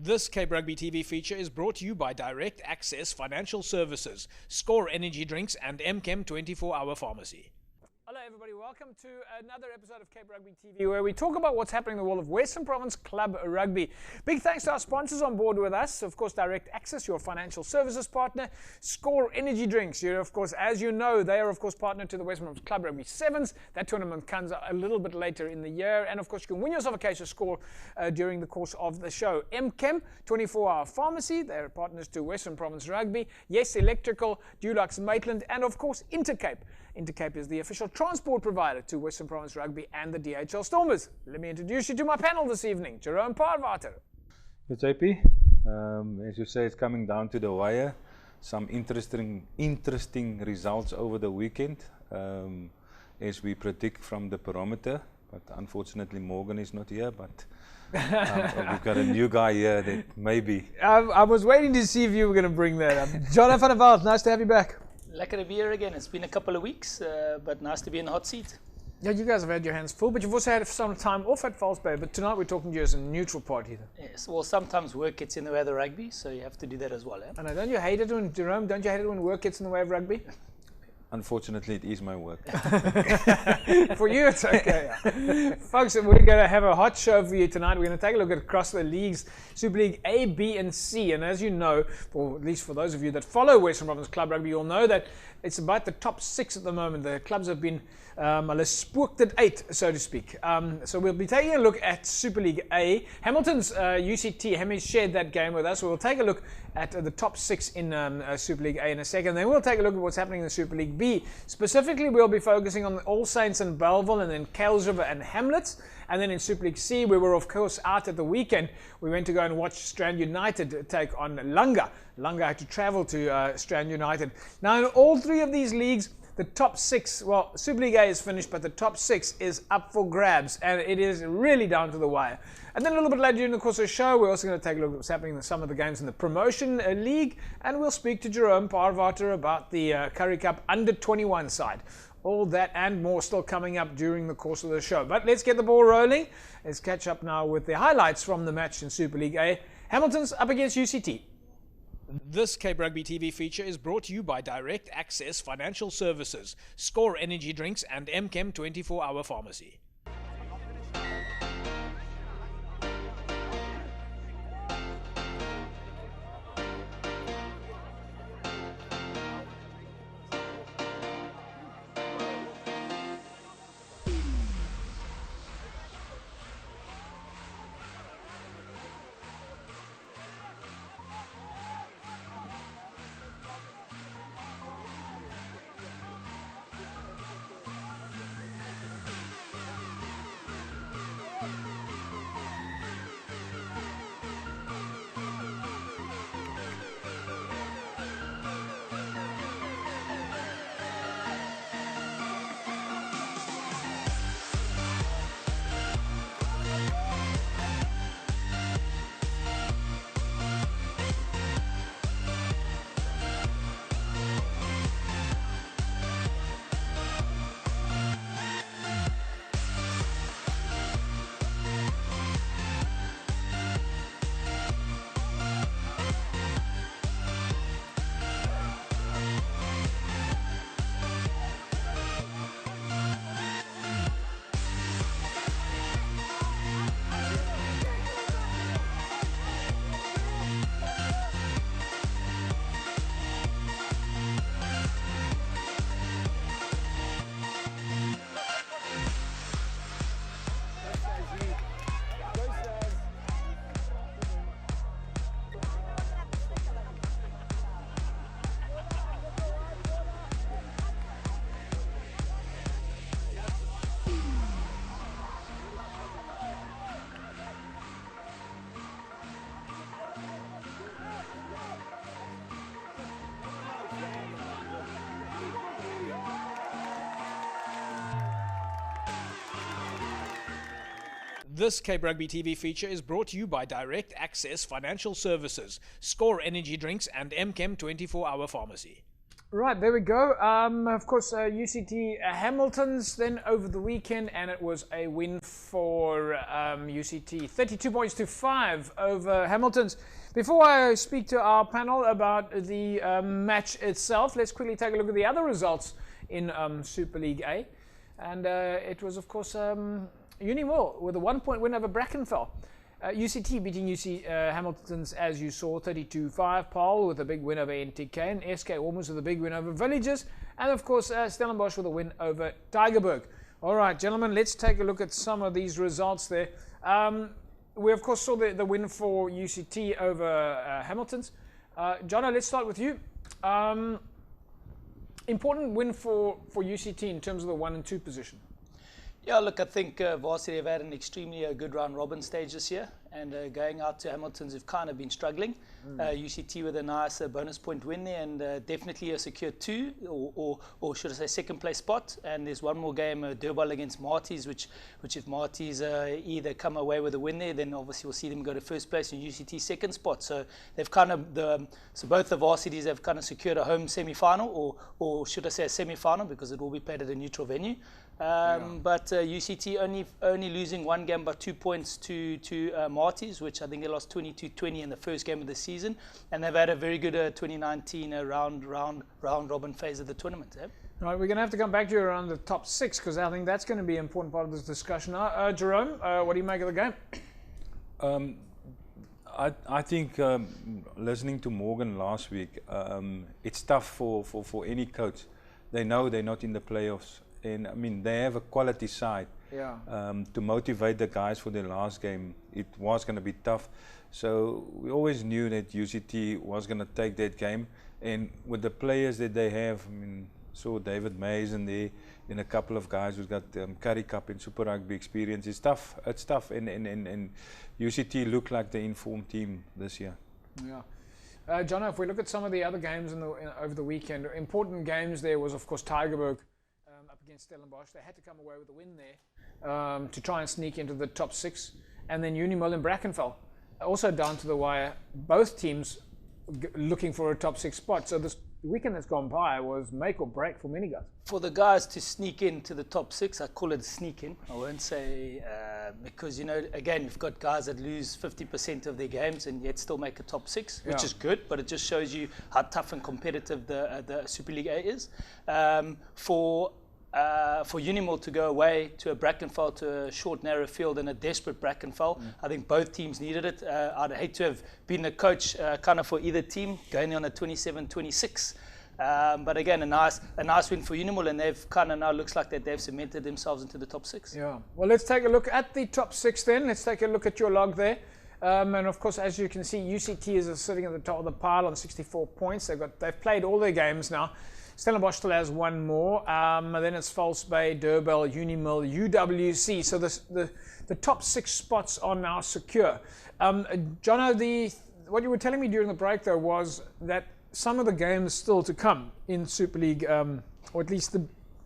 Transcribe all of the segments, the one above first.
This Cape Rugby TV feature is brought to you by Direct Access Financial Services, Score Energy Drinks and MChem 24-Hour Pharmacy. Hello everybody, welcome to another episode of Cape Rugby TV where we talk about what's happening in the world of Western Province Club Rugby. Big thanks to our sponsors on board with us. Of course, Direct Access, your financial services partner. Score Energy Drinks, of course, as you know, they are of course partner to the Western Province Club Rugby Sevens. That tournament comes a little bit later in the year, and of course you can win yourself a case of Score during the course of the show. MChem 24-Hour Pharmacy, they're partners to Western Province Rugby. Yes Electrical, Dulux Maitland, and of course Intercape. Intercape is the official transport provider to Western Province Rugby and the DHL Stormers. Let me introduce you to my panel this evening. Jerome Paarl. Good, JP. As you say, it's coming down to the wire. Some interesting results over the weekend, as we predict from the barometer. But unfortunately, Morgan is not here. But we've got a new guy here that maybe. I was waiting to see if you were going to bring that up. Jonathan van der Walt, nice to have you back. Lekker to be here again. It's been a couple of weeks, but nice to be in the hot seat. Yeah, you guys have had your hands full, but you've also had some time off at False Bay. But tonight we're talking to you as a neutral party. Yes, well, sometimes work gets in the way of the rugby, so you have to do that as well. I know, don't you hate it when, Jerome, don't you hate it when work gets in the way of rugby? Unfortunately, it is my work. For you, it's okay. Yeah. Folks, we're going to have a hot show for you tonight. We're going to take a look at across the leagues, Super League A, B, and C. And as you know, or at least for those of you that follow Western Province Club Rugby, you'll know that it's about the top 6 at the moment. The clubs have been spooked at 8, so to speak. So we'll be taking a look at Super League A. Hamilton's UCT, Hemi shared that game with us. So we'll take a look at the top 6 in Super League A in a second. Then we'll take a look at what's happening in the Super League B. Specifically, we'll be focusing on All Saints and Belleville, and then Kales River and Hamlets. And then in Super League C, we were of course out at the weekend. We went to go and watch Strand United take on Lunga. Lunga had to travel to Strand United. Now in all 3 of these leagues, the top 6, well, Super League A is finished, but the top 6 is up for grabs, and it is really down to the wire. And then a little bit later during the course of the show, we're also going to take a look at what's happening in some of the games in the Promotion League, and we'll speak to Jerome Paarl about the Currie Cup under-21 side. All that and more still coming up during the course of the show. But let's get the ball rolling. Let's catch up now with the highlights from the match in Super League A. Hamilton's up against UCT. This Cape Rugby TV feature is brought to you by Direct Access Financial Services, Score Energy Drinks and MChem 24-Hour Pharmacy. This Cape Rugby TV feature is brought to you by Direct Access Financial Services, Score Energy Drinks and MChem 24-Hour Pharmacy. Right, there we go. Of course, UCT Hamilton's then over the weekend, and it was a win for UCT, 32 points to 5 over Hamilton's. Before I speak to our panel about the match itself, let's quickly take a look at the other results in Super League A. And it was, of course, Unimall with a 1-point win over Brackenfell. UCT beating Hamilton's, as you saw, 32-5. Paarl with a big win over NTK, and SK almost with a big win over Villages, and of course Stellenbosch with a win over Tygerberg. All right, gentlemen, let's take a look at some of these results there. We of course saw the win for UCT over Hamilton's. Jono, let's start with you. Important win for UCT in terms of the 1 and 2 position. Yeah, look, I think Varsity have had an extremely good round robin stage this year, and going out to Hamilton's have kind of been struggling. UCT with a nice bonus point win there, and definitely a secure 2, or should I say second place spot. And there's one more game, Durban against Marties, which if Marties either come away with a win there, then obviously we'll see them go to first place and UCT second spot. So they've kind of, so both the varsities have kind of secured a home semi-final, or should I say a semi-final, because it will be played at a neutral venue. But UCT only losing one game by 2 points to Marties, which I think they lost 22-20 in the first game of the season, and they've had a very good 2019 round robin phase of the tournament. Right, we're going to have to come back to you around the top 6, because I think that's going to be an important part of this discussion. Jerome, what do you make of the game? I think listening to Morgan last week, it's tough for any coach. They know they're not in the playoffs. And I mean, they have a quality side. To motivate the guys for their last game, it was going to be tough. So we always knew that UCT was going to take that game. And with the players that they have, I mean, saw David Mays in there, and a couple of guys who've got Currie Cup and Super Rugby experience. It's tough. It's tough. And UCT look like the informed team this year. Yeah. Jono, if we look at some of the other games over the weekend, important games there was, of course, Tygerberg against Stellenbosch. They had to come away with a win there to try and sneak into the top 6. And then Unimall and Brackenfell, also down to the wire, both teams looking for a top 6 spot. So this weekend that's gone by was make or break for many guys. For the guys to sneak into the top 6, I call it sneak in. I won't say, because, you know, again, you've got guys that lose 50% of their games and yet still make a top 6, which is good, but it just shows you how tough and competitive the Super League A is. For Unimall to go away to a Brackenfell, to a short, narrow field and a desperate Brackenfell, I think both teams needed it. I'd hate to have been the coach kind of for either team, going on a 27-26. But again, a nice win for Unimall, and they've kind of now looks like that they've cemented themselves into the top 6. Yeah. Well, let's take a look at the top 6 then. Let's take a look at your log there. And of course, as you can see, UCT is sitting at the top of the pile on 64 points. They've played all their games now. Stellenbosch still has one more. Then it's False Bay, Durban, Unimall, UWC. So the top 6 spots are now secure. Jono, what you were telling me during the break, though, was that some of the games still to come in Super League, or at least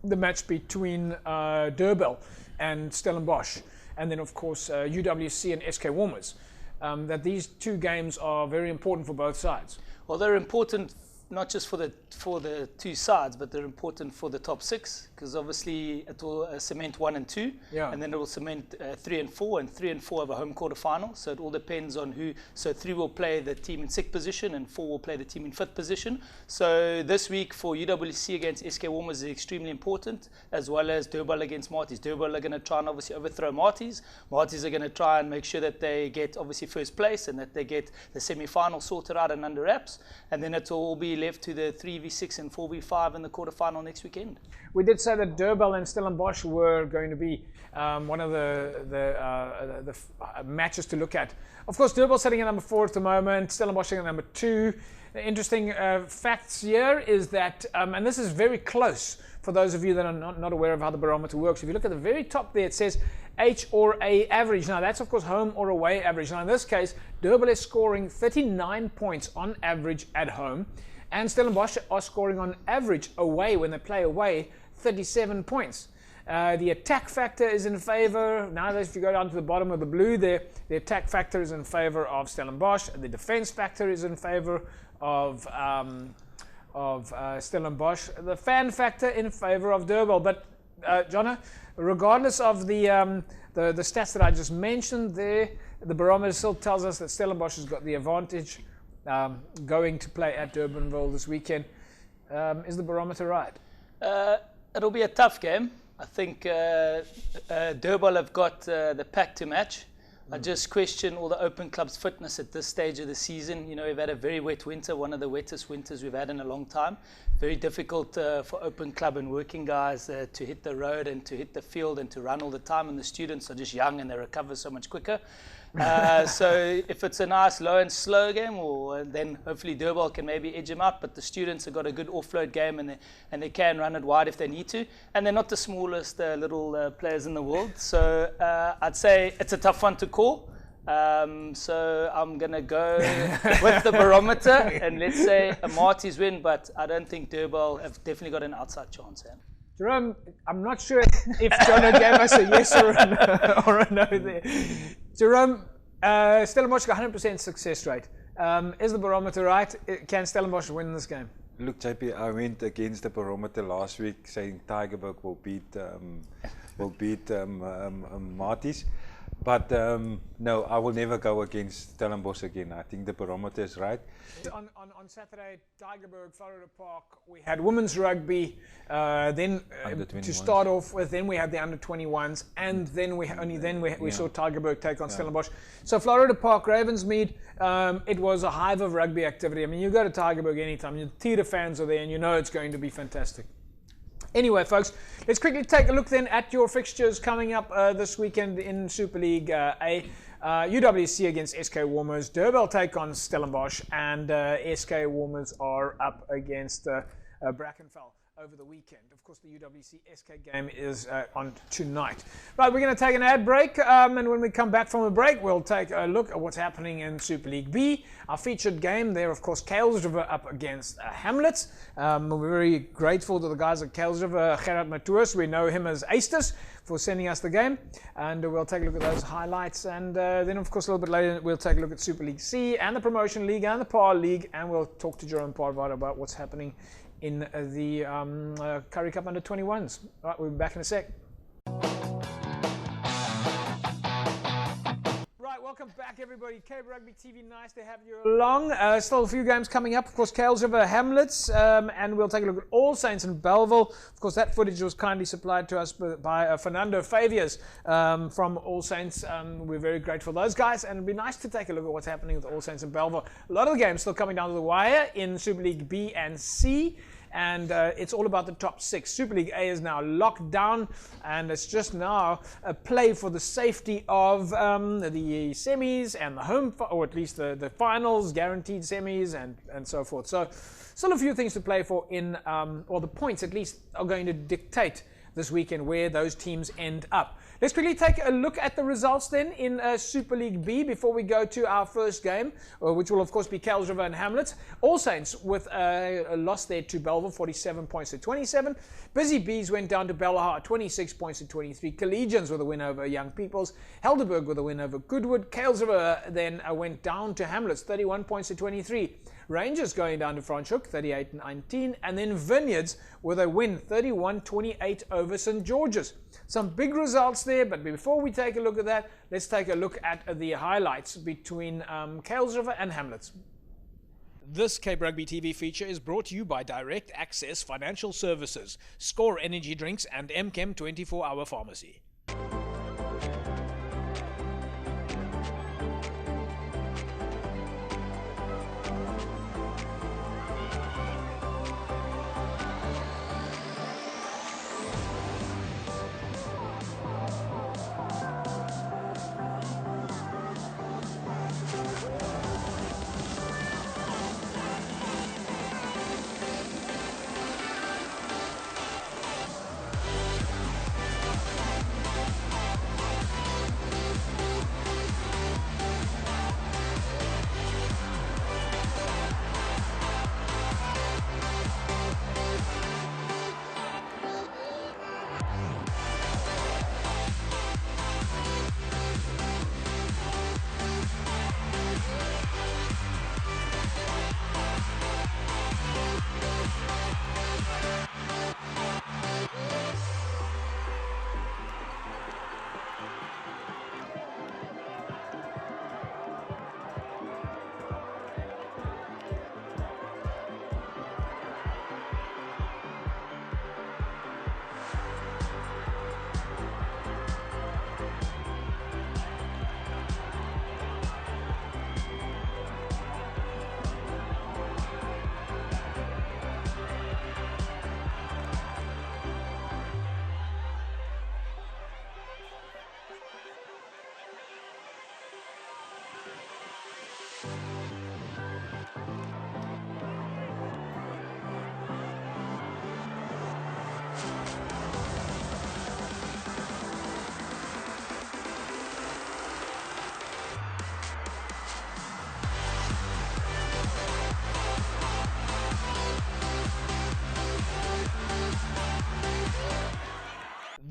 the match between Durban and Stellenbosch, and then, of course, UWC and SK Warmers, that these 2 games are very important for both sides. Well, they're important not just for the 2 sides, but they're important for the top 6, because obviously it will cement 1 and 2, and then it will cement 3 and 4, and 3 and 4 have a home quarter final. So it all depends on who. So 3 will play the team in 6th position, and 4 will play the team in 5th position. So this week for UWC against SK Warmers is extremely important, as well as Durban against Marties. Durban are going to try and obviously overthrow Marties. Marties are going to try and make sure that they get obviously first place, and that they get the semi-final sorted out and under wraps, and then it will all be left to the 3v6 and 4v5 in the quarterfinal next weekend. We did say that Durban and Stellenbosch were going to be one of the matches to look at. Of course, Durban sitting at number 4 at the moment, Stellenbosch sitting at number 2. The interesting facts here is that, and this is very close for those of you that are not aware of how the barometer works. If you look at the very top there, it says H or A average. Now that's of course home or away average. Now in this case, Durban is scoring 39 points on average at home, and Stellenbosch are scoring on average away, when they play away, 37 points. The attack factor is in favor. Now if you go down to the bottom of the blue there, the attack factor is in favor of Stellenbosch. The defense factor is in favor of of Stellenbosch. The fan factor in favour of Durban. But, Jono, regardless of the stats that I just mentioned there, the barometer still tells us that Stellenbosch has got the advantage going to play at Durbanville this weekend. Is the barometer right? It'll be a tough game. I think Durban have got the pack to match. I just question all the open clubs' fitness at this stage of the season. You know, we've had a very wet winter, one of the wettest winters we've had in a long time. Very difficult for open club and working guys to hit the road and to hit the field and to run all the time. And the students are just young and they recover so much quicker. So if it's a nice low and slow game, then hopefully Durban can maybe edge them out. But the students have got a good offload game and they can run it wide if they need to. And they're not the smallest little players in the world. So I'd say it's a tough one to call. So I'm going to go with the barometer and let's say a Marty's win. But I don't think Durban have definitely got an outside chance. Jerome, I'm not sure if Jono gave us a yes or a no there. Jerome, Stellenbosch got 100% success rate. Is the barometer right? Can Stellenbosch win this game? Look, JP, I went against the barometer last week saying Tygerberg will beat Marties. But no, I will never go against Stellenbosch again. I think the barometer is right. On Saturday, Tygerberg, Florida Park, we had women's rugby. Then to start off with, then we had the under-21s, and then we saw Tygerberg take on Stellenbosch. So Florida Park, Ravensmead, it was a hive of rugby activity. I mean, you go to Tygerberg anytime. The theatre fans are there, and you know it's going to be fantastic. Anyway, folks, let's quickly take a look then at your fixtures coming up this weekend in Super League A. UWC against SK Warmers, Durban take on Stellenbosch, and SK Warmers are up against Brackenfell over the weekend. Of course, the UWC SK game is on tonight. Right, we're going to take an ad break, and when we come back from a break, we'll take a look at what's happening in Super League B. Our featured game there, of course, Kuilsriver up against Hamlets. We're very grateful to the guys at Kuilsriver, Gerard Matours, we know him as Aestus, for sending us the game, and we'll take a look at those highlights, and then of course a little bit later we'll take a look at Super League C and the Promotion League and the Paarl League, and we'll talk to Jerome Paarl about what's happening in the Currie Cup under-21s. Right, we'll be back in a sec. Welcome back, everybody. Cape Rugby TV, nice to have you along. Still a few games coming up. Of course, Kuilsriver, Hamlets, and we'll take a look at All Saints and Belleville. Of course, that footage was kindly supplied to us by Fernando Favias from All Saints. We're very grateful for those guys, and it'd be nice to take a look at what's happening with All Saints and Belleville. A lot of the games still coming down to the wire in Super League B and C. And it's all about the top six. Super League A is now locked down, and it's just now a play for the safety of the semis and the home, or at least the finals, guaranteed semis, and so forth. So still a few things to play for in, or the points at least are going to dictate this weekend where those teams end up. Let's quickly take a look at the results then in Super League B before we go to our first game, which will of course be Kuilsriver and Hamlets. All Saints with a loss there to Belleville, 47 points to 27. Busy Bees went down to Bellahar, 26 points to 23. Collegians with a win over Young Peoples. Helderberg with a win over Goodwood. Kuilsriver then went down to Hamlets, 31 points to 23. Rangers going down to Franschhoek, 38-19, and then Vineyards with a win, 31-28 over St. George's. Some big results there, but before we take a look at that, let's take a look at the highlights between Kuilsriver and Hamlets. This Cape Rugby TV feature is brought to you by Direct Access Financial Services, Score Energy Drinks, and MChem 24-Hour Pharmacy.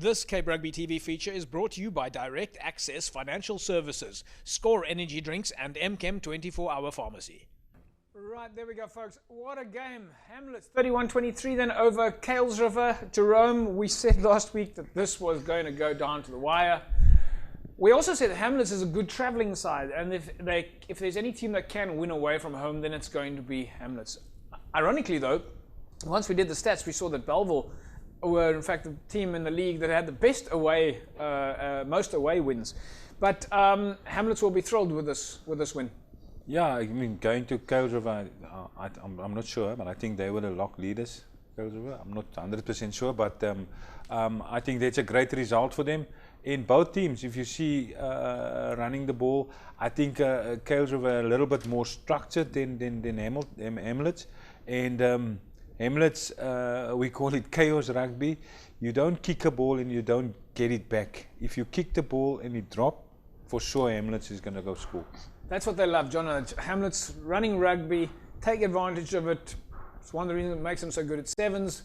This Cape Rugby TV feature is brought to you by Direct Access Financial Services, Score Energy Drinks and MChem 24-hour Pharmacy. Right, there we go, folks. What a game. Hamlets 31-23 then over Kales River. Jerome, we said last week that this was going to go down to the wire. We also said Hamlets is a good travelling side, and if there's any team that can win away from home, then it's going to be Hamlets. Ironically, though, once we did the stats, we saw that Belleville were, in fact, the team in the league that had the best away, most away wins. But Hamlets will be thrilled with this win. Yeah, I mean, going to Kales River, I'm not sure, but I think they were the lock leaders. Kales River, I'm not 100% sure, but I think that's a great result for them. In both teams, if you see running the ball, I think Kales River a little bit more structured than Hamlets. And Hamlets, we call it chaos rugby. You don't kick a ball and you don't get it back. If you kick the ball and it drop, for sure Hamlets is going to go score. That's what they love, John. Hamlets running rugby, take advantage of it. It's one of the reasons it makes them so good at sevens.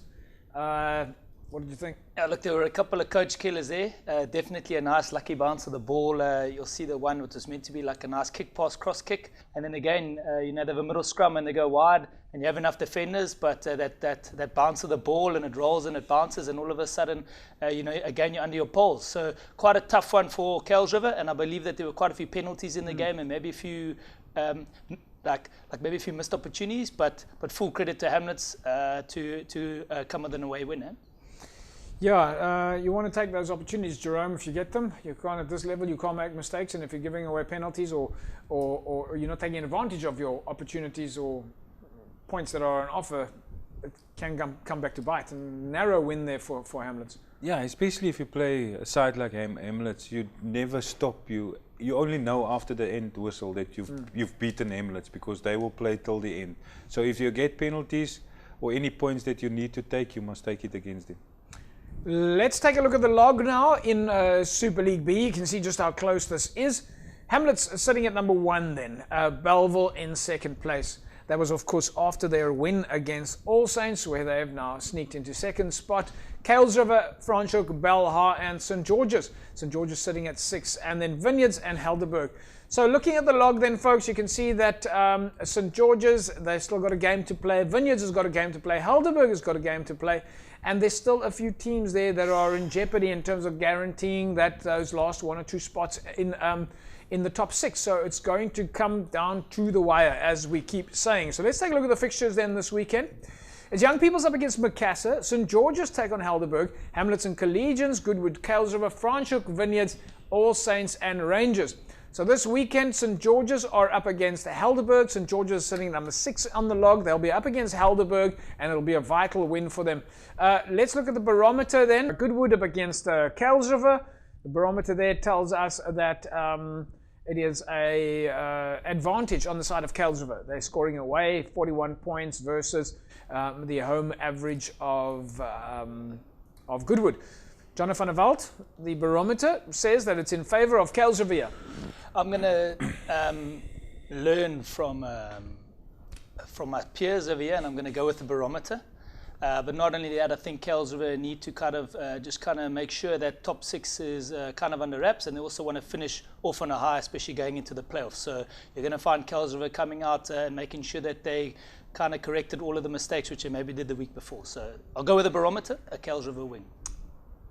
What did you think? Look, there were a couple of coach killers there. Definitely a nice lucky bounce of the ball. You'll see the one which was meant to be like a nice kick pass, cross kick. And then again, they have a middle scrum and they go wide and you have enough defenders, but that bounce of the ball and it rolls and it bounces and all of a sudden, again, you're under your poles. So quite a tough one for Kales River, and I believe that there were quite a few penalties in the game and maybe a few maybe a few missed opportunities, but full credit to Hamlets to come with an away win. Yeah, you want to take those opportunities, Jerome, if you get them. You can't, at this level, you can't make mistakes, and if you're giving away penalties or you're not taking advantage of your opportunities or points that are on offer, it can come back to bite. And narrow win there for Hamlets. Yeah, especially if you play a side like Hamlets, you never stop. You only know after the end whistle that you've beaten Hamlets, because they will play till the end. So if you get penalties or any points that you need to take, you must take it against them. Let's take a look at the log now in Super League B. You can see just how close this is. Hamlets sitting at number 1 then. Belleville in second place. That was, of course, after their win against All Saints, where they have now sneaked into second spot. Kales River, Franschhoek, Belhar, and St. George's. St. George's sitting at 6, and then Vineyards and Helderberg. So looking at the log then, folks, you can see that St. George's, they've still got a game to play. Vineyards has got a game to play. Helderberg has got a game to play. And there's still a few teams there that are in jeopardy in terms of guaranteeing that those last 1 or 2 spots in the top 6. So it's going to come down to the wire, as we keep saying. So let's take a look at the fixtures then this weekend. It's Young People's up against Macassar. St. George's take on Helderberg. Hamlets and Collegians, Goodwood, Kales River, Franschhoek, Vineyards, All Saints and Rangers. So this weekend, St. George's are up against Helderberg. St. George's is sitting at number 6 on the log. They'll be up against Helderberg, and it'll be a vital win for them. Let's look at the barometer then. Goodwood up against Kales River. The barometer there tells us that it is a advantage on the side of Kales River. They're scoring away 41 points versus the home average of Goodwood. Jonathan van der Walt, the barometer says that it's in favour of Kales River. I'm going to learn from my peers over here, and I'm going to go with the barometer. But not only that, I think Kales River need to just make sure that top 6 is kind of under wraps, and they also want to finish off on a high, especially going into the playoffs. So you're going to find Kales River coming out and making sure that they kind of corrected all of the mistakes which they maybe did the week before. So I'll go with the barometer, a Kales River win.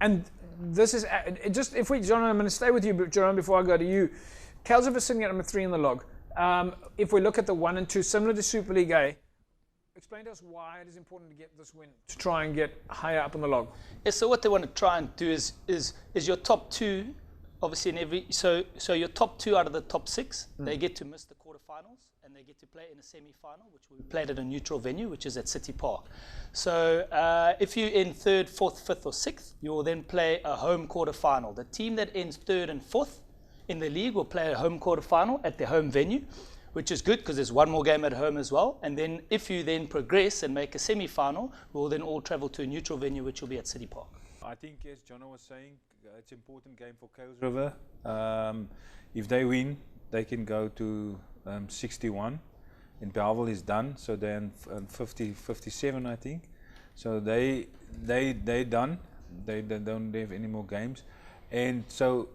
And this is just, if we, John, I'm going to stay with you, Jerome, before I go to you. Kales River sitting at number 3 in the log. If we look at the 1 and 2, similar to Super League A, explain to us why it is important to get this win, to try and get higher up on the log. Yeah, so what they want to try and do is your top 2, obviously in every, so your top 2 out of the top 6, they get to miss the quarterfinals, and they get to play in a semi-final, which will be played at a neutral venue, which is at City Park. So if you're in 3rd, 4th, 5th or 6th, you will then play a home quarterfinal. The team that ends 3rd and 4th in the league will play a home quarterfinal at their home venue, which is good because there's one more game at home as well. And then if you then progress and make a semi-final, we'll then all travel to a neutral venue, which will be at City Park. I think, as Jono was saying, it's an important game for Kales River. If they win, they can go to 61, and Belleville is done, so they're in 57, I think. So they done. they don't have any more games, and so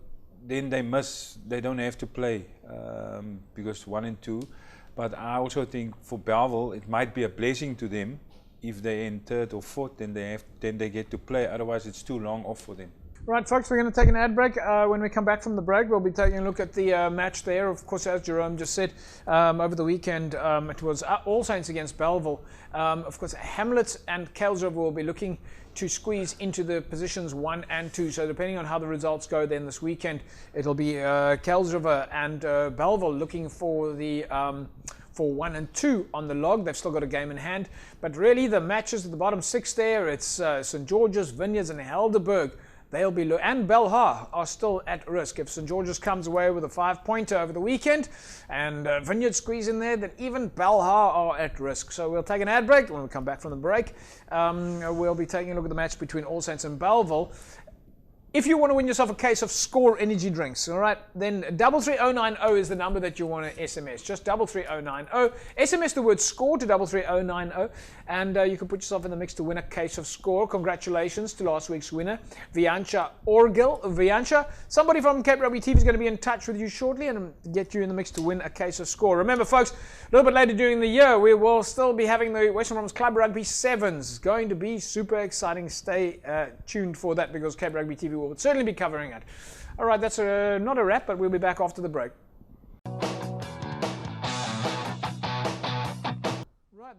then they don't have to play because 1 and 2. But I also think for Belleville it might be a blessing to them if they're in 3rd or 4th, then they get to play. Otherwise it's too long off for them. Right, folks, we're going to take an ad break. When we come back from the break, we'll be taking a look at the match there. Of course, as Jerome just said, over the weekend, it was All Saints against Belleville. Of course, Hamlet and Kailsriver will be looking to squeeze into the positions 1 and 2. So depending on how the results go then this weekend, it'll be Kailsriver and Belleville looking for the for 1 and 2 on the log. They've still got a game in hand. But really, the matches at the bottom 6 there, it's St. George's, Vineyards and Helderberg. They'll be and Belhar are still at risk. If St. George's comes away with a 5-pointer over the weekend and Vineyard squeeze in there, then even Belhar are at risk. So we'll take an ad break. When we come back from the break, we'll be taking a look at the match between All Saints and Belleville. If you want to win yourself a case of Score energy drinks, all right, then 33090 is the number that you want to SMS. Just 33090. SMS the word Score to 33090, and you can put yourself in the mix to win a case of Score. Congratulations to last week's winner, Viancha Orgil. Viancha, somebody from Cape Rugby TV is going to be in touch with you shortly and get you in the mix to win a case of Score. Remember, folks, a little bit later during the year, we will still be having the Western Province Club Rugby Sevens. It's going to be super exciting. Stay tuned for that because Cape Rugby TV will certainly be covering it. All right, that's not a wrap, but we'll be back after the break. Right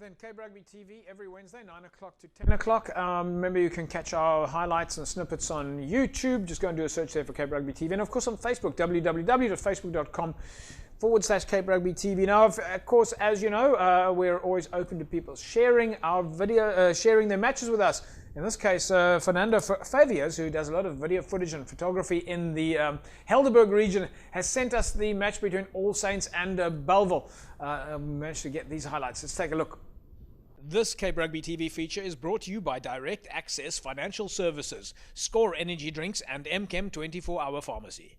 then, Cape Rugby TV every Wednesday, 9 o'clock to 10 o'clock. Remember, you can catch our highlights and snippets on YouTube. Just go and do a search there for Cape Rugby TV. And of course on Facebook, www.facebook.com/Cape Rugby TV. Now, of course, as you know, we're always open to people sharing our video, sharing their matches with us. In this case, Fernando Faviers, who does a lot of video footage and photography in the Helderberg region, has sent us the match between All Saints and Belleville. Managed to get these highlights. Let's take a look. This Cape Rugby TV feature is brought to you by Direct Access Financial Services, Score Energy Drinks and MChem 24-Hour Pharmacy.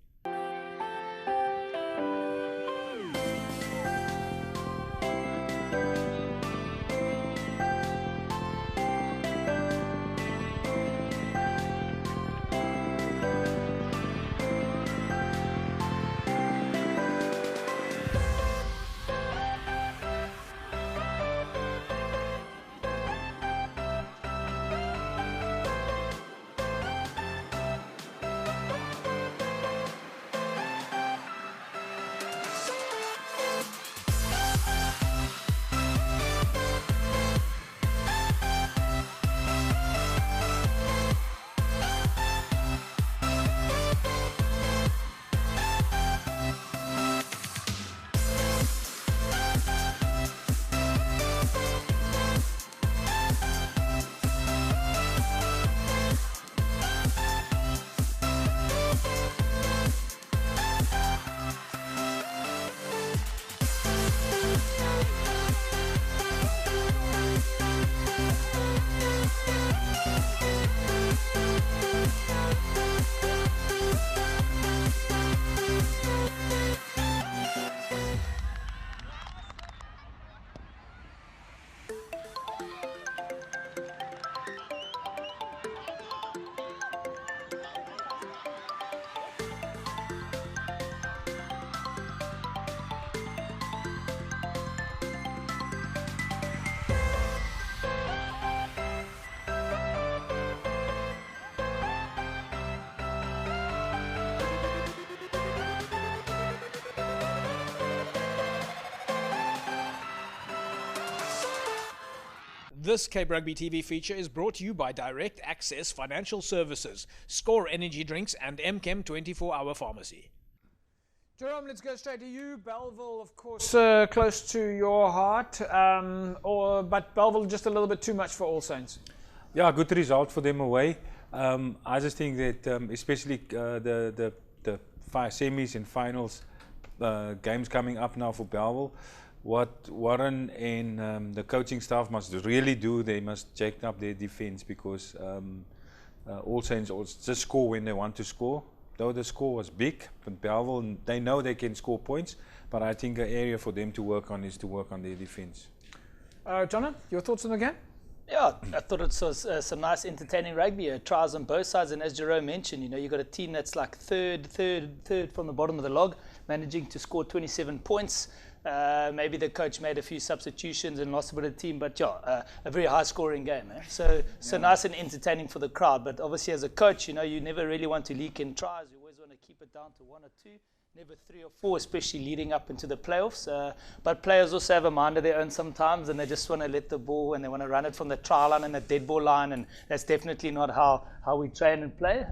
This Cape Rugby TV feature is brought to you by Direct Access Financial Services, Score Energy Drinks and MChem 24-Hour Pharmacy. Jerome, let's go straight to you. Belleville, of course, close to your heart, but Belleville just a little bit too much for All Saints. Yeah, good result for them away. I just think that especially the semis and finals games coming up now for Belleville, what Warren and the coaching staff must really do, they must jack up their defense because All Saints just score when they want to score. Though the score was big, but Belleville, they know they can score points, but I think an area for them to work on is to work on their defense. Jonna, your thoughts on the game? Yeah, I thought it was some nice entertaining rugby. Tries on both sides, and as Jerome mentioned, you've got a team that's like third from the bottom of the log, managing to score 27 points. Maybe the coach made a few substitutions and lost a bit of the team, but a very high-scoring game. So nice and entertaining for the crowd. But obviously, as a coach, you never really want to leak in tries. You always want to keep it down to 1 or 2. Never 3 or 4, especially leading up into the playoffs. But players also have a mind of their own sometimes, and they just want to let the ball, and they want to run it from the try line and the dead ball line, and that's definitely not how we train and play.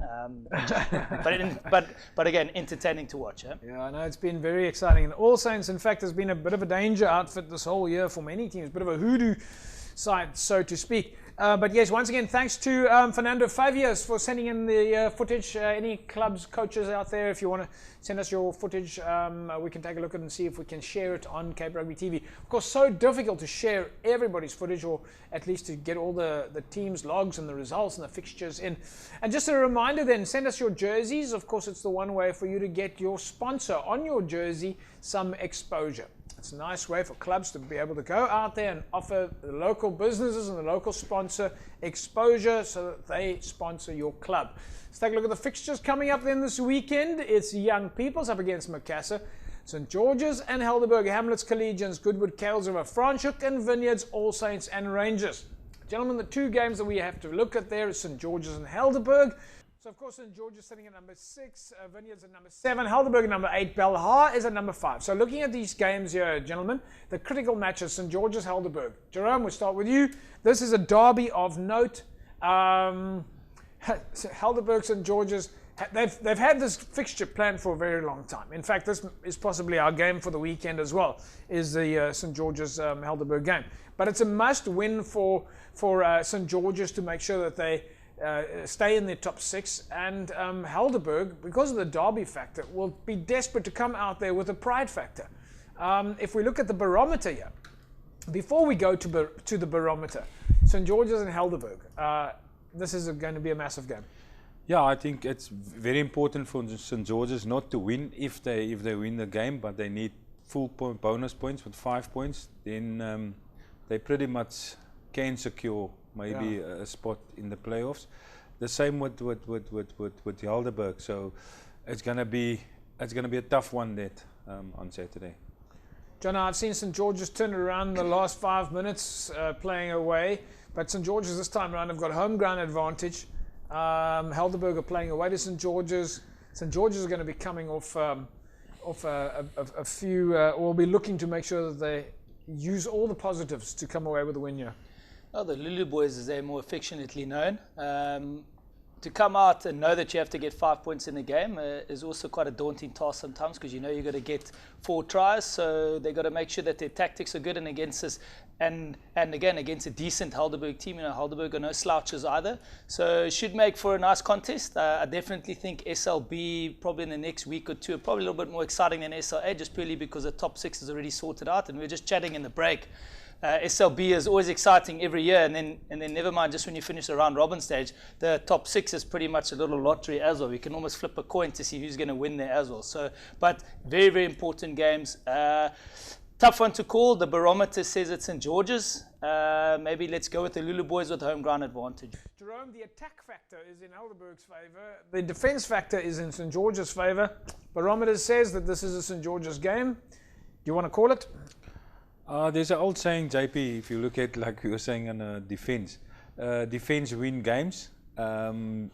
But again, entertaining to watch. Yeah, I know it's been very exciting. And All Saints, in fact, has been a bit of a danger outfit this whole year for many teams, a bit of a hoodoo side, so to speak. But yes, once again, thanks to Fernando Favias for sending in the footage. Any clubs, coaches out there, if you want to send us your footage, we can take a look at it and see if we can share it on Cape Rugby TV. Of course, so difficult to share everybody's footage, or at least to get all the teams' logs and the results and the fixtures in. And just a reminder then, send us your jerseys. Of course, it's the one way for you to get your sponsor on your jersey some exposure. It's a nice way for clubs to be able to go out there and offer the local businesses and the local sponsor exposure so that they sponsor your club. Let's take a look at the fixtures coming up then this weekend. It's Young People's up against Macassar, St. George's and Helderberg, Hamlets Collegians, Goodwood, Kales River, Franschhoek and Vineyards, All Saints and Rangers. Gentlemen, the two games that we have to look at there is St. George's and Helderberg. So, of course, St. George is sitting at number 6, Vineyards at number 7, Helderberg at number 8, Belhar is at number 5. So, looking at these games here, gentlemen, the critical matches, St. George's, Helderberg. Jerome, we'll start with you. This is a derby of note. Helderberg, St. George's, they've had this fixture planned for a very long time. In fact, this is possibly our game for the weekend as well, is the St. George's Helderberg game. But it's a must-win for St. George's to make sure that they stay in the top 6, and Helderberg, because of the derby factor, will be desperate to come out there with a pride factor. If we look at the barometer here, before we go to the barometer, St. George's and Helderberg, this is going to be a massive game. Yeah, I think it's very important for St. George's not to win if they win the game, but they need full bonus points with 5 points. Then they pretty much can secure maybe a spot in the playoffs. The same with Helderberg. So it's gonna be a tough one that on Saturday. John, I've seen St. George's turn around in the last 5 minutes playing away, but St. George's this time around have got home ground advantage. Helderberg are playing away to St. George's. St. George's are going to be coming off a few, or be looking to make sure that they use all the positives to come away with a win here. Oh, the Lulu Boys, as they're more affectionately known, to come out and know that you have to get 5 points in a game is also quite a daunting task sometimes, because you've got to get 4 tries, so they've got to make sure that their tactics are good, and against this, and again against a decent Helderberg team. Helderberg are no slouches either, so it should make for a nice contest. I definitely think SLB probably in the next week or two are probably a little bit more exciting than SLA, just purely because the top 6 is already sorted out, and we were just chatting in the break. SLB is always exciting every year, and then never mind, just when you finish the round robin stage, the top 6 is pretty much a little lottery as well. You can almost flip a coin to see who's going to win there as well. So, but very, very important games. Tough one to call. The barometer says it's St. George's. Maybe let's go with the Lulu Boys with home ground advantage. Jerome, the attack factor is in Helderberg's favour. The defence factor is in St. George's favour. Barometer says that this is a St. George's game. Do you want to call it? There's an old saying, JP, if you look at, like you were saying, on defense win games, and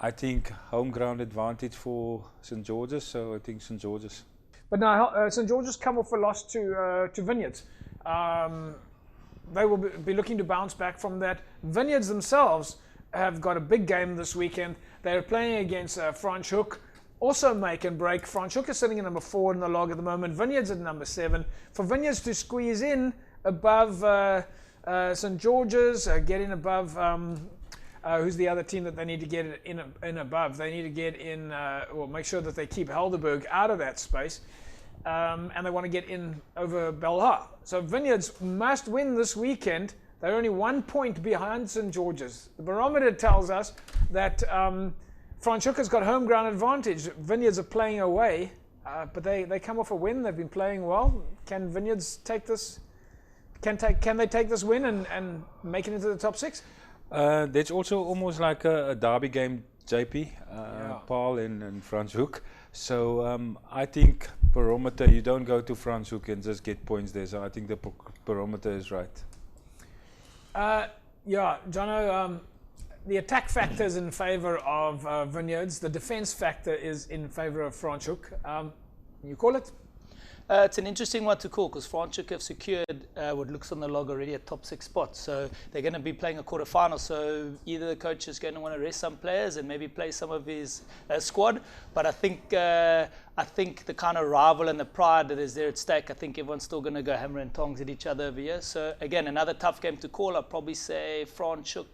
I think home ground advantage for St. George's, so I think St. George's. But now St. George's come off a loss to Vineyards. They will be looking to bounce back from that. Vineyards themselves have got a big game this weekend. They're playing against Franschhoek. Also make and break. Franschhoek is sitting at number 4 in the log at the moment. Vineyards at number 7. For Vineyards to squeeze in above St. George's, get in above, who's the other team that they need to get in above? They need to get in, or make sure that they keep Helderberg out of that space. And they want to get in over Belhar. So Vineyards must win this weekend. They're only 1 point behind St. George's. The barometer tells us that Franschhoek has got home ground advantage. Vineyards are playing away, but they come off a win. They've been playing well. Can Vineyards take this can they take this win and make it into the top 6? That's also almost like a derby game, JP, Paarl and Franschhoek. So I think barometer, you don't go to Franschhoek and just get points there. So I think the barometer is right. Yeah, Jono, the attack factor is in favour of Vineyards. The defence factor is in favour of Franschhoek. You call it? It's an interesting one to call because Franschhoek have secured what looks on the log already a top 6 spot. So they're going to be playing a quarter-final. So either the coach is going to want to rest some players and maybe play some of his squad. But I think the kind of rival and the pride that is there at stake, I think everyone's still going to go hammer and tongs at each other over here. So again, another tough game to call. I'd probably say Franschhoek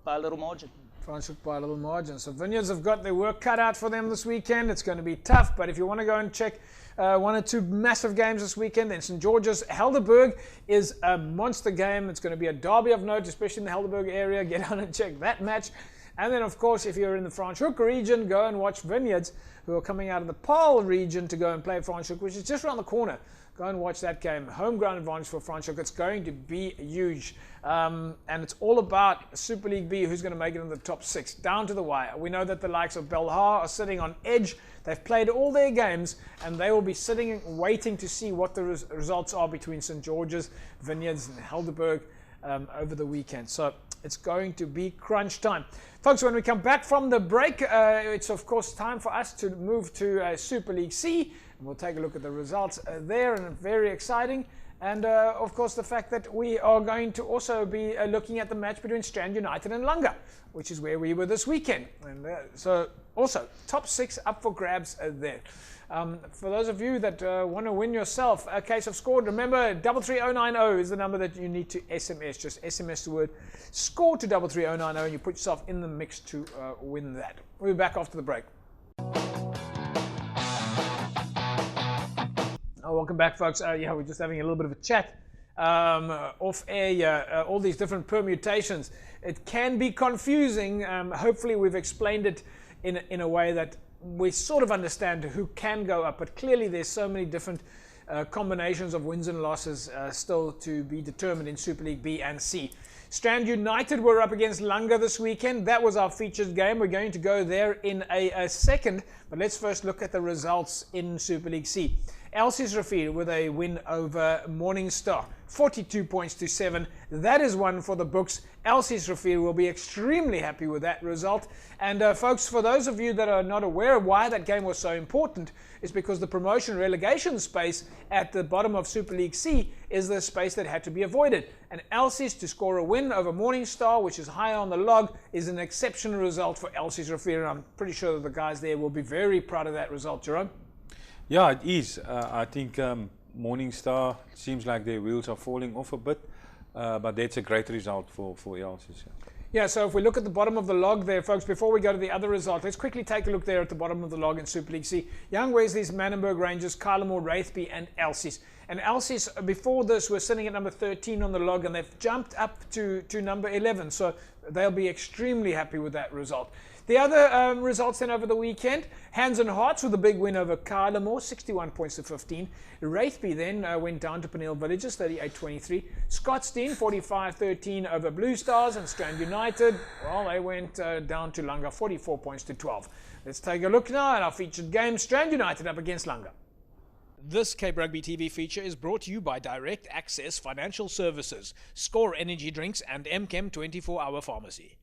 by a little margin. Franschhoek by a little margin. So Vineyards have got their work cut out for them this weekend. It's going to be tough, but if you want to go and check one or two massive games this weekend, then St. George's Helderberg is a monster game. It's going to be a derby of note, especially in the Helderberg area. Get on and check that match. And then, of course, if you're in the Franschhoek region, go and watch Vineyards, who are coming out of the Paarl region to go and play Franschhoek, which is just around the corner. Go and watch that game. Home ground advantage for Franschhoek. It's going to be huge. And it's all about Super League B, who's going to make it in the top 6, down to the wire. We know that the likes of Belleville are sitting on edge. They've played all their games, and they will be sitting waiting to see what the results are between St. George's, Vineyards, and Helderberg over the weekend. So it's going to be crunch time. Folks, when we come back from the break, it's of course time for us to move to Super League C. And we'll take a look at the results there, and very exciting. And of course the fact that we are going to also be looking at the match between Strand United and Langa, which is where we were this weekend. And so also top 6 up for grabs there. For those of you that want to win yourself a case of score, remember 33090 is the number that you need to SMS. Just SMS the word score to 33090 and you put yourself in the mix to win that. We'll be back after the break. Welcome back, folks. Yeah, we're just having a little bit of a chat off air. All these different permutations. It can be confusing. Hopefully, we've explained it in a way that we sort of understand who can go up. But clearly, there's so many different combinations of wins and losses still to be determined in Super League B and C. Strand United were up against Langa this weekend. That was our featured game. We're going to go there in a second. But let's first look at the results in Super League C. Elsie's Rafir with a win over Morningstar, 42 points to 7. That is one for the books. Elsie's Rafir will be extremely happy with that result. And folks, for those of you that are not aware of why that game was so important, is because the promotion relegation space at the bottom of Super League C is the space that had to be avoided. And Elsie's to score a win over Morningstar, which is high on the log, is an exceptional result for Elsie's Rafir. And I'm pretty sure that the guys there will be very proud of that result, Jerome. Yeah, it is. I think Morningstar seems like their wheels are falling off a bit, but that's a great result for Elsie's. Yeah, so if we look at the bottom of the log there, folks, before we go to the other result, let's quickly take a look there at the bottom of the log in Super League C. Young Wesley's, Manenberg Rangers, Kylemore, Wraithby, and Elsie's. And Elsie's, before this, were sitting at number 13 on the log, and they've jumped up to number 11. So they'll be extremely happy with that result. The other results then over the weekend, Hands and Hearts with a big win over Kylemore, 61 points to 15. Wraithby then went down to Peniel Villages, 38-23. Scottsdene, 45-13 over Blue Stars. And Strand United, well, they went down to Langa, 44 points to 12. Let's take a look now at our featured game, Strand United up against Langa. This Cape Rugby TV feature is brought to you by Direct Access Financial Services, Score Energy Drinks, and MChem 24-Hour Pharmacy.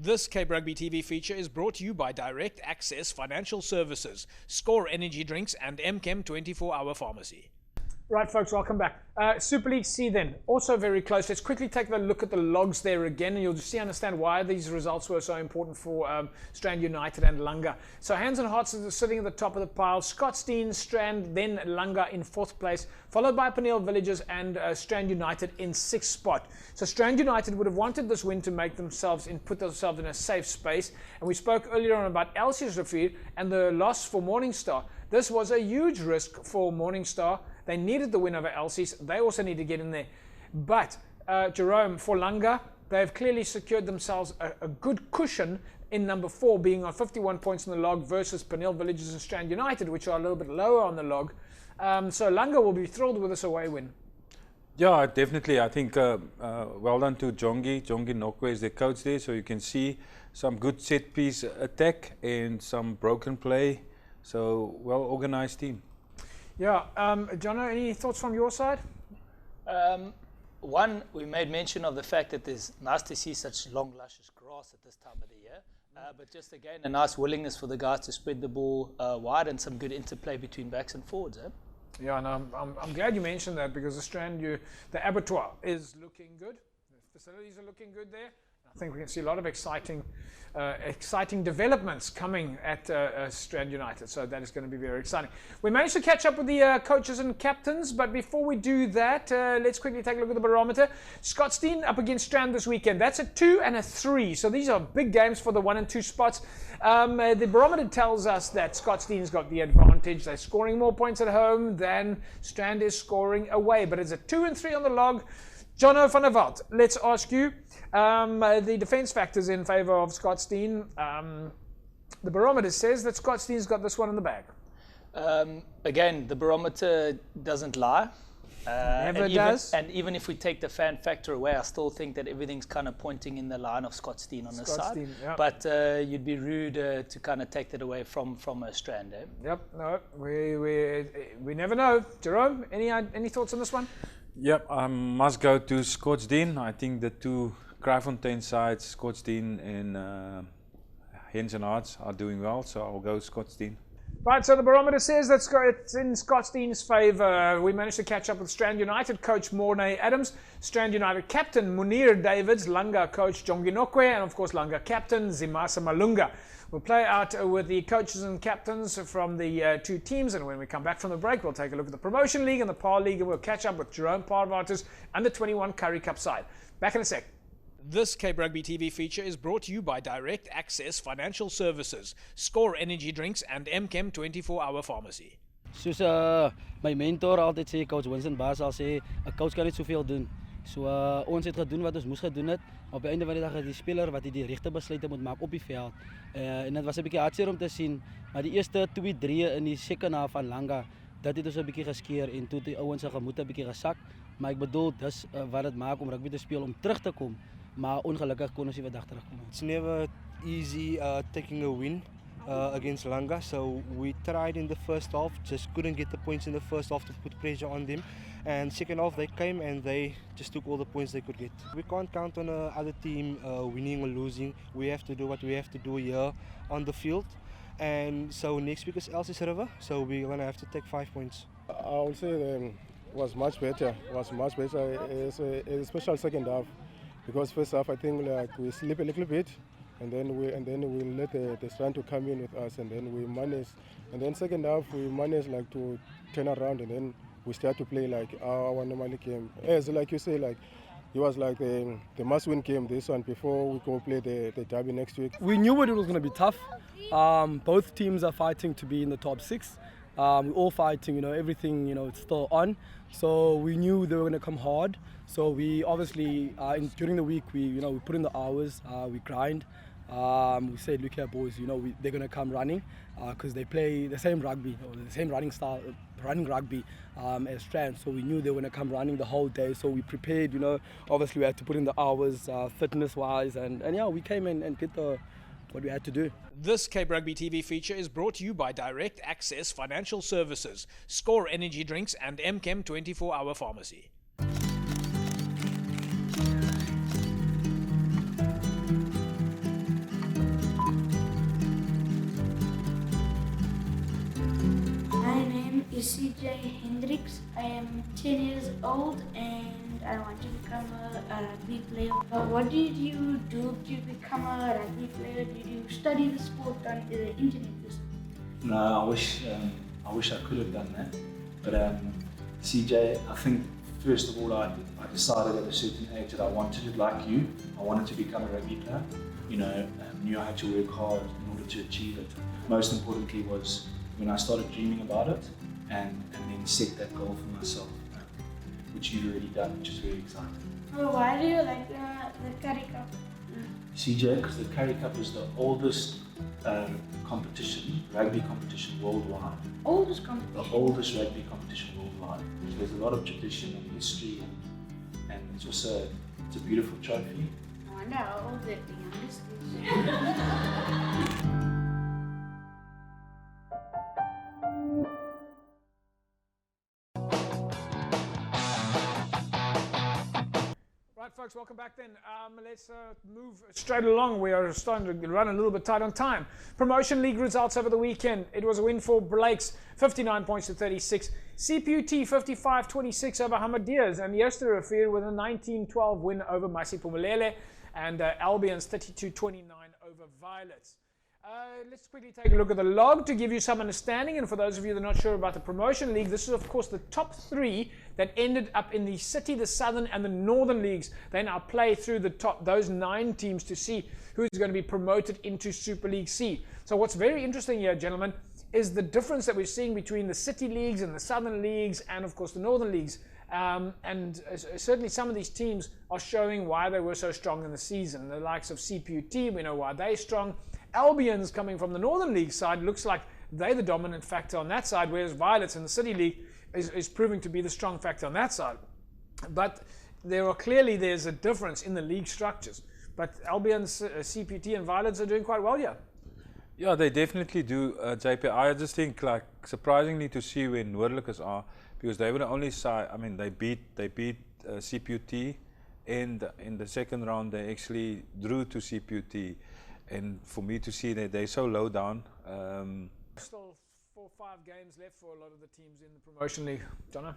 This Cape Rugby TV feature is brought to you by Direct Access Financial Services, Score Energy Drinks and MChem 24-hour pharmacy. Right, folks, welcome back. Super League C then, also very close. Let's quickly take a look at the logs there again, and you'll just understand why these results were so important for Strand United and Langa. So Hands and Hearts are sitting at the top of the pile. Scottsdene, Strand, then Langa in 4th place, followed by Paarl Villages and Strand United in 6th spot. So Strand United would have wanted this win to make themselves put themselves in a safe space. And we spoke earlier on about Elsie's defeat and the loss for Morningstar. This was a huge risk for Morningstar. They needed the win over Elsie's. They also need to get in there. But Jerome, for Langa, they've clearly secured themselves a good cushion in number 4, being on 51 points in the log versus Paarl Villages and Strand United, which are a little bit lower on the log. So Langa will be thrilled with this away win. Yeah, definitely. I think well done to Jongi. Jongi Nokwe is the coach there, so you can see some good set piece attack and some broken play. So well organized team. Yeah, Jono, any thoughts from your side? One, we made mention of the fact that it's nice to see such long, luscious grass at this time of the year. But just again, a nice willingness for the guys to spread the ball wide and some good interplay between backs and forwards. Yeah, and I'm glad you mentioned that, because the Strand, the abattoir is looking good. The facilities are looking good there. I think we can see a lot of exciting developments coming at Strand United, so that is going to be very exciting. We managed to catch up with the coaches and captains, but before we do that, let's quickly take a look at the barometer. Scottsdene up against Strand this weekend. That's a 2 and a 3, so these are big games for the 1 and 2 spots. The barometer tells us that Scottsdene's got the advantage. They're scoring more points at home than Strand is scoring away, but it's a 2 and 3 on the log. Jono van der Walt, let's ask you, the defence factors in favour of Scottsdene. The barometer says that Scottsdene's got this one in the bag. Again, the barometer doesn't lie. Never does. And even if we take the fan factor away, I still think that everything's kind of pointing in the line of Scottsdene on this side. Yep. But you'd be rude to kind of take that away from a Strand. Yep, no, we never know. Jerome, any thoughts on this one? Yep, I must go to Scottsdene. I think the two Kraaifontein sides, Scottsdene and Hands and Hearts, are doing well, so I'll go Scottsdene. Right, so the barometer says that it's in Scottsdene's favour. We managed to catch up with Strand United coach Mornay Adams, Strand United captain Munir Davids, Langa coach Jongi Nokwe, and of course Langa captain Zimasa Malunga. We'll play out with the coaches and captains from the two teams, and when we come back from the break, we'll take a look at the Promotion League and the Paarl League, and we'll catch up with Jerome Paarl's under 21 Currie Cup side. Back in a sec. This Cape Rugby TV feature is brought to you by Direct Access Financial Services, Score Energy Drinks and MChem 24-hour pharmacy. Soos my mentor altyd sê, coach Winston Baas al sê, 'n coach kan net soveel doen. So ons het gedoen wat ons moes gedoen het. Op die einde van die dag is die speler wat die regte besluite moet maak op die veld. En dit was 'n bietjie hartseer om te sien, maar die eerste 2-3 in die second half van Langa, dat het ons 'n bietjie geskeer en toe die ouens se gemoed 'n bietjie gesak. Maar ek bedoel, dis wat dit maak om rugby te speel, om terug te kom. Maar ongelukkig kon ons nie vandag terugkom. It's never easy taking a win against Langa, so we tried in the first half, just couldn't get the points in the first half to put pressure on them. And second half they came and they just took all the points they could get. We can't count on other team winning or losing. We have to do what we have to do here on the field. And so next week is Elsie's River, so we're going to have to take 5 points. I would say it was much better. It's a special second half. Because first half I think like we sleep a little bit, and then we let the Strand to come in with us, and then we manage. And then second half we manage like to turn around, and then we start to play like our normal game. As like you say, like it was like the must-win game this one before we go play the derby next week. We knew it was going to be tough. Both teams are fighting to be in the top 6. We're all fighting, everything, it's still on. So we knew they were going to come hard. So we obviously, during the week, we put in the hours, we grind. We said, look here, boys, they're going to come running because they play the same rugby, or the same running rugby as Strand. So we knew they were going to come running the whole day. So we prepared, obviously we had to put in the hours, fitness-wise. And yeah, we came in and did what we had to do. This Cape Rugby TV feature is brought to you by Direct Access Financial Services, Score Energy Drinks and MChem 24-hour pharmacy. is CJ Hendricks. I am 10 years old and I want to become a rugby player. What did you do to become a rugby player? Did you study the sport on the internet? No, I wish I could have done that. But CJ, I think first of all I decided at a certain age that I wanted it like you. I wanted to become a rugby player. You know, knew I had to work hard in order to achieve it. Most importantly was when I started dreaming about it and then set that goal for myself, which you've already done, which is very exciting. Well, why do you like the Currie Cup? CJ, because the Currie Cup is the oldest competition, rugby competition worldwide. Oldest competition? The oldest rugby competition worldwide. So there's a lot of tradition and history and it's also it's a beautiful trophy. I wonder how old the youngest is. Right, folks, welcome back then. Let's move straight along. We are starting to run a little bit tight on time. Promotion League results over the weekend. It was a win for Blake's, 59 points to 36. CPUT 55-26 over Hamadias, and Yesterofir with a 19-12 win over Masiphumelele, and Albion's 32-29 over Violets. Let's quickly take a look at the log to give you some understanding, and for those of you that are not sure about the Promotion League, this is of course the top three that ended up in the City, the Southern and the Northern Leagues. They now play through those 9 teams to see who's going to be promoted into Super League C. So what's very interesting here, gentlemen, is the difference that we're seeing between the City Leagues and the Southern Leagues and of course the Northern Leagues. And certainly some of these teams are showing why they were so strong in the season. The likes of CPUT, we know why they're strong. Albion's coming from the Northern League side, looks like they're the dominant factor on that side, whereas Violets in the City League is proving to be the strong factor on that side. But there's a difference in the league structures. But Albion's CPT and Violets are doing quite well here. Yeah, they definitely do, JP. I just think, like, surprisingly to see where Noordlikers are, because they were the only side. I mean, they beat CPUT, and in the second round they actually drew to CPUT. And for me to see that they're so low down. Still 4 or 5 games left for a lot of the teams in the Promotion League. Jono?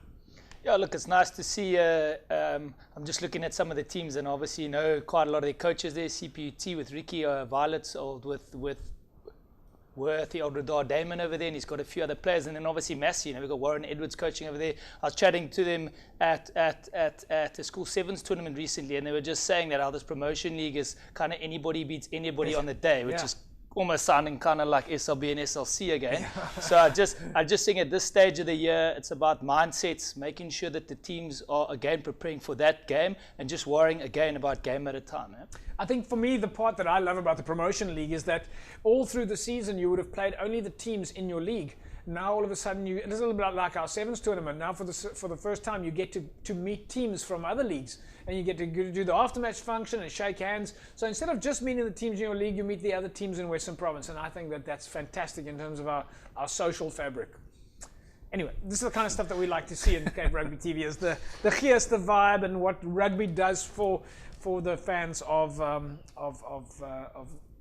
Yeah, look, it's nice to see. I'm just looking at some of the teams, and obviously, you know, quite a lot of their coaches there. CPUT with Ricky, Violets, old with Worth, the old Radar Damon over there, and he's got a few other players, and then obviously Massey. You know, we've got Warren Edwards coaching over there. I was chatting to them at the School Sevens tournament recently, and they were just saying that how this Promotion League is kind of anybody beats anybody on the day, which is almost sounding kind of like SLB and SLC again. So I just think at this stage of the year, it's about mindsets, making sure that the teams are again preparing for that game and just worrying again about game at a time. Eh? I think for me, the part that I love about the Promotion League is that all through the season, you would have played only the teams in your league. Now all of a sudden, it's a little bit like our Sevens tournament. Now for the first time, you get to meet teams from other leagues, and you get to do the aftermatch function and shake hands. So instead of just meeting the teams in your league, you meet the other teams in Western Province, and I think that that's fantastic in terms of our social fabric. Anyway, this is the kind of stuff that we like to see in Cape Rugby TV, is the geest, the vibe, and what rugby does for the fans of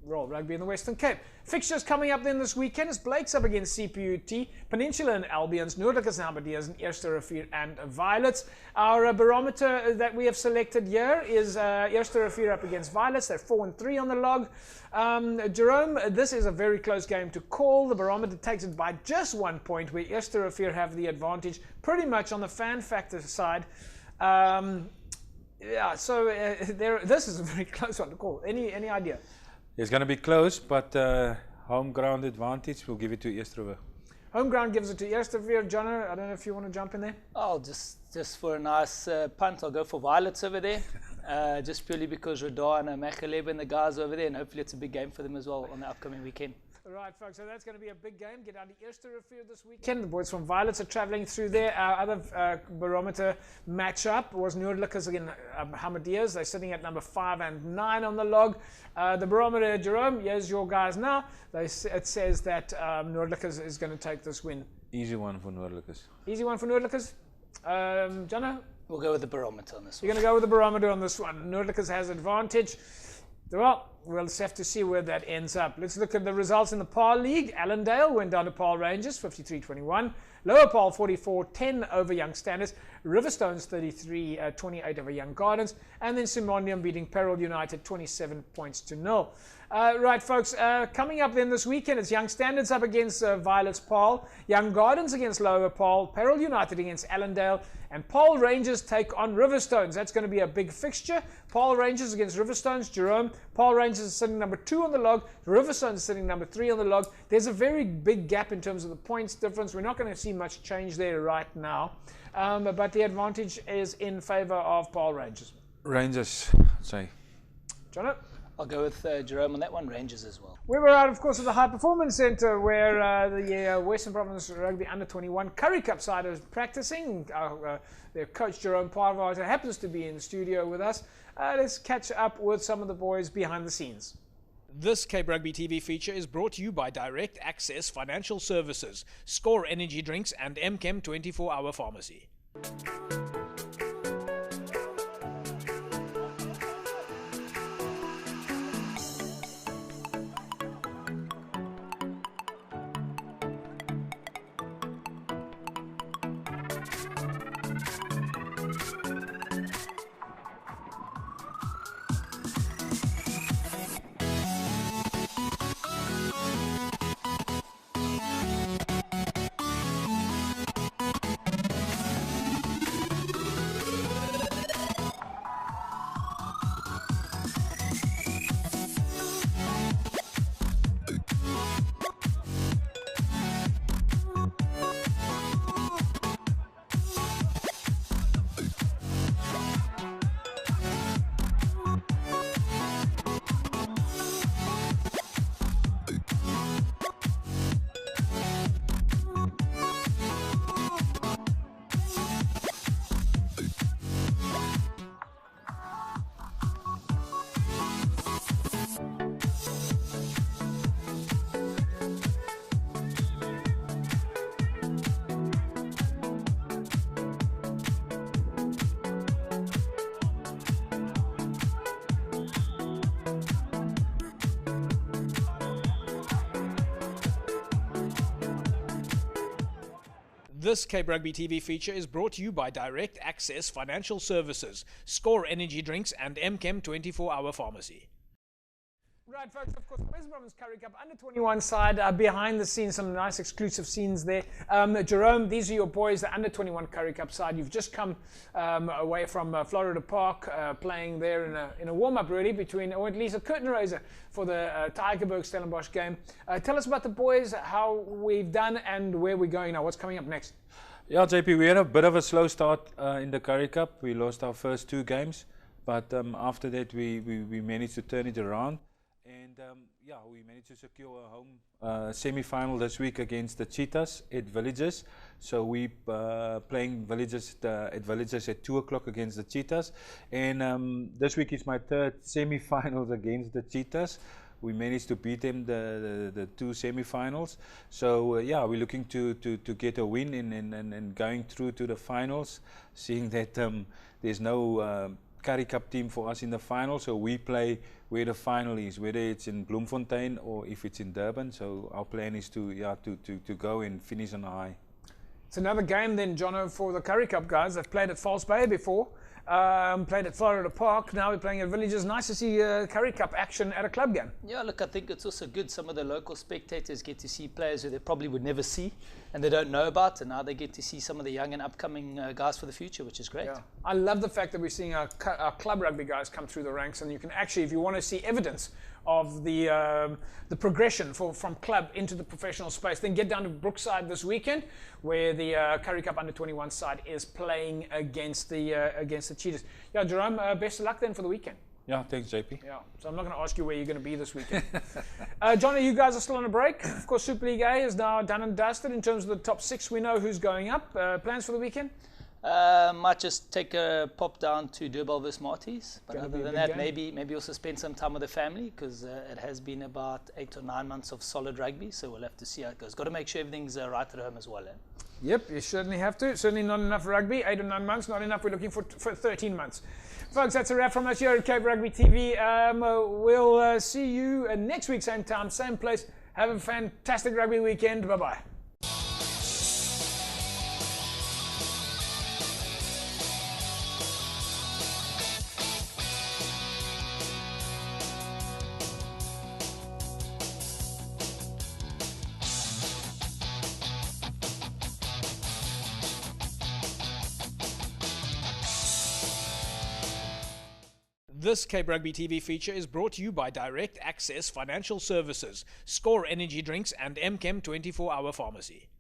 Royal Rugby in the Western Cape. Fixtures coming up then this weekend is Blake's up against CPUT, Peninsula and Albion's, Noordlikers and Hamadias, and Eerste and Violets. Our barometer that we have selected here is Eerste up against Violets. They're 4-3 on the log. Jerome, this is a very close game to call. The barometer takes it by just 1 point, where Eerste have the advantage pretty much on the fan factor side. Yeah, so this is a very close one to call. Any idea? It's going to be close, but home ground advantage, we'll give it to Eerste. Home ground gives it to Eerste. Jono, I don't know if you want to jump in there. Oh, just for a nice punt, I'll go for Violets over there. Just purely because Radar and Mechaleb and the guys over there, and hopefully it's a big game for them as well on the upcoming weekend. All right, folks, so that's going to be a big game. Get down to Eerste this weekend. The boys from Violets are travelling through there. Our other barometer match-up was Noordlikers against Hamadias. They're sitting at number 5 and 9 on the log. The barometer, Jerome, here's your guys now. It says that Noordlikers is going to take this win. Easy one for Noordlikers. Easy one for Noordlikers. Jono? We'll go with the barometer on this one. You're going to go with the barometer on this one. Noordlikers has advantage. Well, we'll just have to see where that ends up. Let's look at the results in the Paarl League. Allendale went down to Paarl Rangers, 53-21. Lower Paarl 44-10 over Young Standards. Riverstones 33-28 over Young Gardens. And then Simondium beating Paarl United 27 points to 0. Right, folks, coming up then this weekend, it's Young Standards up against Violets Paarl, Young Gardens against Lower Paarl, Paarl United against Allendale, and Paarl Rangers take on Riverstones. That's going to be a big fixture. Paarl Rangers against Riverstones. Jerome, Paarl Rangers is sitting number 2 on the log. Riverstones is sitting number 3 on the log. There's a very big gap in terms of the points difference. We're not going to see much change there right now. But the advantage is in favour of Paarl Rangers. Rangers, say. Jono? I'll go with Jerome on that one, Rangers as well. We were out, of course, at the High Performance Centre where the Western Province Rugby Under-21 Currie Cup side is practicing. Their coach, Jerome Paarl, happens to be in the studio with us. Let's catch up with some of the boys behind the scenes. This Cape Rugby TV feature is brought to you by Direct Access Financial Services, Score Energy Drinks and MChem 24-Hour Pharmacy. This Cape Rugby TV feature is brought to you by Direct Access Financial Services, Score Energy Drinks and MChem 24-Hour Pharmacy. Right, folks, of course, Western Province Currie Cup Under-21 side, behind the scenes, some nice exclusive scenes there. Jerome, these are your boys, the Under-21 Currie Cup side. You've just come away from Florida Park, playing there in a warm-up, really, between, or at least a curtain raiser for the Tygerberg-Stellenbosch game. Tell us about the boys, how we've done, and where we're going now. What's coming up next? Yeah, JP, we had a bit of a slow start in the Currie Cup. We lost our first 2 games, but after that we managed to turn it around. And yeah, we managed to secure a home semi-final this week against the Cheetahs at Villages. So we playing Villages at Villages at 2 o'clock against the Cheetahs. And this week is my 3rd semi-finals against the Cheetahs. We managed to beat them the 2 semi-finals. So yeah, we're looking to get a win and going through to the finals, seeing that there's no Currie Cup team for us in the final, so we play where the final is, whether it's in Bloemfontein or if it's in Durban. So our plan is to go and finish on a high. It's another game then, Jono, for the Currie Cup guys. They've played at False Bay before, played at Florida Park, now we're playing at Villages. Nice to see Currie Cup action at a club game. Yeah, look, I think it's also good. Some of the local spectators get to see players who they probably would never see and they don't know about, and now they get to see some of the young and upcoming guys for the future, which is great. Yeah. I love the fact that we're seeing our club rugby guys come through the ranks, and you can actually, if you want to see evidence of the progression from club into the professional space, then get down to Brookside this weekend, where the Currie Cup Under-21 side is playing against the Cheetahs. Yeah, Jerome, best of luck then for the weekend. Yeah, thanks, JP. Yeah, so I'm not going to ask you where you're going to be this weekend. Johnny, you guys are still on a break. Of course, Super League A is now done and dusted. In terms of the top 6, we know who's going up. Plans for the weekend? Might just take a pop down to Durban vs Marties, but other than that, maybe also spend some time with the family, because it has been about 8 or 9 months of solid rugby, so we'll have to see how it goes. Got to make sure everything's right at home as well. Yep, you certainly have to. Certainly not enough rugby. 8 or 9 months, not enough. We're looking for 13 months. Folks, that's a wrap from us here at Cape Rugby TV. We'll see you next week, same time, same place. Have a fantastic rugby weekend. Bye-bye. This Cape Rugby TV feature is brought to you by Direct Access Financial Services, Score Energy Drinks and MChem 24-Hour Pharmacy.